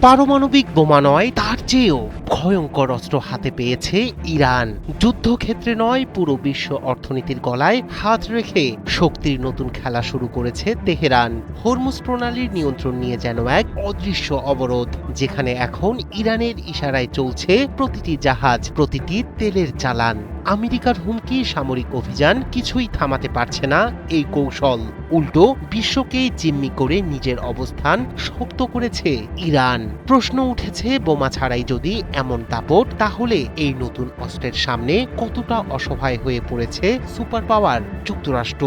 পারমাণবিক বোমা নয়, তার চেয়েও ভয়ঙ্কর অস্ত্র হাতে পেয়েছে ইরান। যুদ্ধক্ষেত্রে নয়, পুরো বিশ্ব অর্থনীতির গলায় হাত রেখে শক্তির নতুন খেলা শুরু করেছে তেহরান। হরমুজ প্রণালীর নিয়ন্ত্রণ নিয়ে যেন এক অদৃশ্য অবরোধ, যেখানে এখন ইরানের ইশারায় চলছে প্রতিটি জাহাজ, প্রতিটি তেলের চালান। আমেরিকার হুমকি, সামরিক অভিযান কিছুই থামাতে পারছে না এই কৌশল। উল্টো বিশ্বকে জিম্মি করে নিজের অবস্থান শক্ত করেছে ইরান। প্রশ্ন উঠেছে, বোমা ছাড়াই যদি এমন দাপট, তাহলে এই নতুন অস্ত্রের সামনে কতটা অসহায় হয়ে পড়েছে সুপার পাওয়ার যুক্তরাষ্ট্র।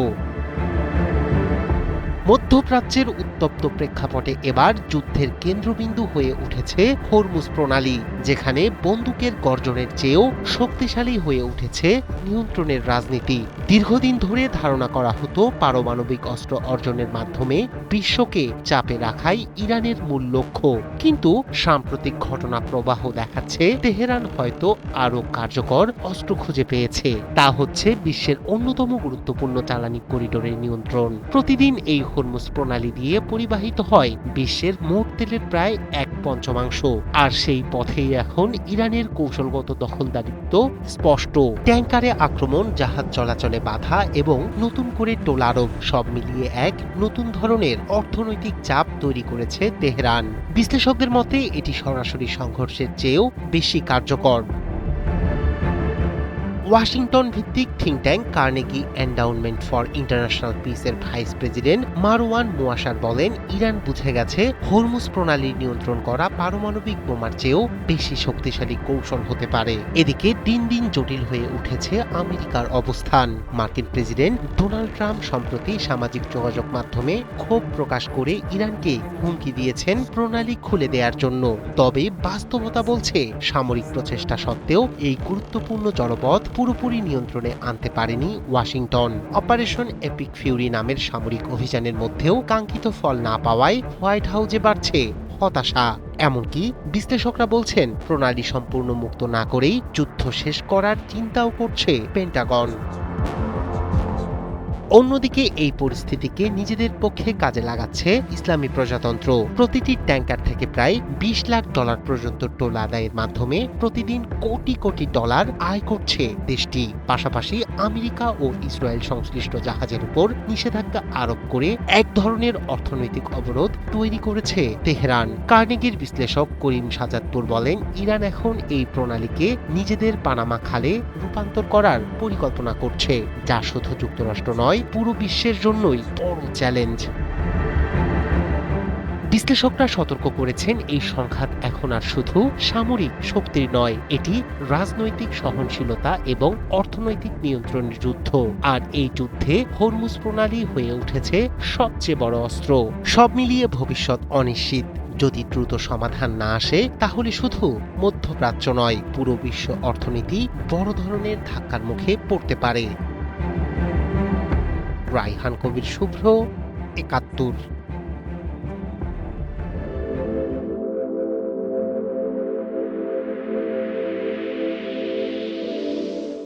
মধ্যপ্রাচ্যের উত্তপ্ত প্রেক্ষাপটে এবার যুদ্ধের কেন্দ্রবিন্দু হয়ে উঠেছে হরমুজ প্রণালী, যেখানে বন্দুকের গর্জনের চেয়েও শক্তিশালী হয়ে উঠেছে নিয়ন্ত্রণের রাজনীতি। দীর্ঘদিন ধরে ধারণা করা হতো পারমাণবিক অস্ত্র অর্জনের মাধ্যমে বিশ্বকে চাপে রাখাই ইরানের মূল লক্ষ্য, কিন্তু সাম্প্রতিক ঘটনা প্রবাহ দেখাচ্ছে তেহরান হয়তো আরও কার্যকর অস্ত্র খুঁজে পেয়েছে। তা হচ্ছে বিশ্বের অন্যতম গুরুত্বপূর্ণ জ্বালানি করিডোরের নিয়ন্ত্রণ। প্রতিদিন এই হরমুজ প্রণালী দিয়ে পরিবাহিত হয় বিশ্বের মোট তেলের প্রায় 1/5, আর সেই পথেই এখন ইরানের কৌশলগত দখলদারিত্ব স্পষ্ট। ট্যাঙ্কারে আক্রমণ, জাহাজ চলাচলে বাধা এবং নতুন করে টোল আরোপ, সব মিলিয়ে এক নতুন ধরনের অর্থনৈতিক চাপ তৈরি করেছে তেহরান। বিশ্লেষকদের মতে এটি সরাসরি সংঘর্ষের চেয়েও বেশি কার্যকর। ওয়াশিংটন ভিত্তিক think tank Carnegie এন্ডাউনমেন্ট for international পিসের ভাইস প্রেসিডেন্ট মারওয়ান মুয়াশার বলেন, ইরান বুঝে গেছে হরমুজ প্রণালী নিয়ন্ত্রণ করা পারমাণবিক বোমার চেয়েও বেশি শক্তিশালী কৌশল হতে পারে। এদিকে দিন দিন জটিল হয়ে উঠেছে আমেরিকার অবস্থান। মার্কিন প্রেসিডেন্ট ডোনাল্ড ট্রাম্প সম্প্রতি সামাজিক যোগাযোগ মাধ্যমে ক্ষোভ প্রকাশ করে ইরানকে হুমকি দিয়েছেন প্রণালী খুলে দেওয়ার জন্য। তবে বাস্তবতা বলছে, সামরিক প্রচেষ্টা সত্ত্বেও এই গুরুত্বপূর্ণ জলপথ পুরোপুরি নিয়ন্ত্রণে আনতে পারেনি ওয়াশিংটন। অপারেশন এপিক ফিউরি নামের সামরিক অভিযানের মধ্যেও কাঙ্ক্ষিত ফল না পাওয়ায় হোয়াইট হাউসে বাড়ছে হতাশা। এমনকি বিশ্লেষকরা বলছেন, প্রণালী সম্পূর্ণ মুক্ত না করেই যুদ্ধ শেষ করার চিন্তাও করছে পেন্টাগন। অন্যদিকে এই পরিস্থিতিকে নিজেদের পক্ষে কাজে লাগাচ্ছে ইসলামী প্রজাতন্ত্র। প্রতিটি ট্যাঙ্কার থেকে প্রায় $20 লাখ পর্যন্ত টোল আদায়ের মাধ্যমে প্রতিদিন কোটি কোটি ডলার আয় করছে দেশটি। পাশাপাশি আমেরিকা ও ইসরায়েল সংশ্লিষ্ট জাহাজের উপর নিষেধাজ্ঞা আরোপ করে এক ধরনের অর্থনৈতিক অবরোধ তৈরি করেছে তেহরান। কার্নেগির বিশ্লেষক করিম সাজাদপুর বলেন, ইরান এখন এই প্রণালীকে নিজেদের পানামা খালে রূপান্তর করার পরিকল্পনা করছে, যা শুধু যুক্তরাষ্ট্র নয়, পুরো বিশ্বের জন্যই বড় চ্যালেঞ্জ। বিশ্লেষকরা সতর্ক করেছেন, এই সংঘাত এখন আর শুধু সামরিক শক্তির নয়, এটি রাজনৈতিক সহনশীলতা এবং অর্থনৈতিক নিয়ন্ত্রণের যুদ্ধ। আর এই যুদ্ধে হরমুজ প্রণালী হয়ে উঠেছে সবচেয়ে বড় অস্ত্র। সব মিলিয়ে ভবিষ্যৎ অনিশ্চিত। যদি দ্রুত সমাধান না আসে, তাহলে শুধু মধ্যপ্রাচ্য নয়, পুরো বিশ্ব অর্থনীতি বড় ধরনের ধাক্কার মুখে পড়তে পারে। রায়হান কবির শুভ্র, ৭১।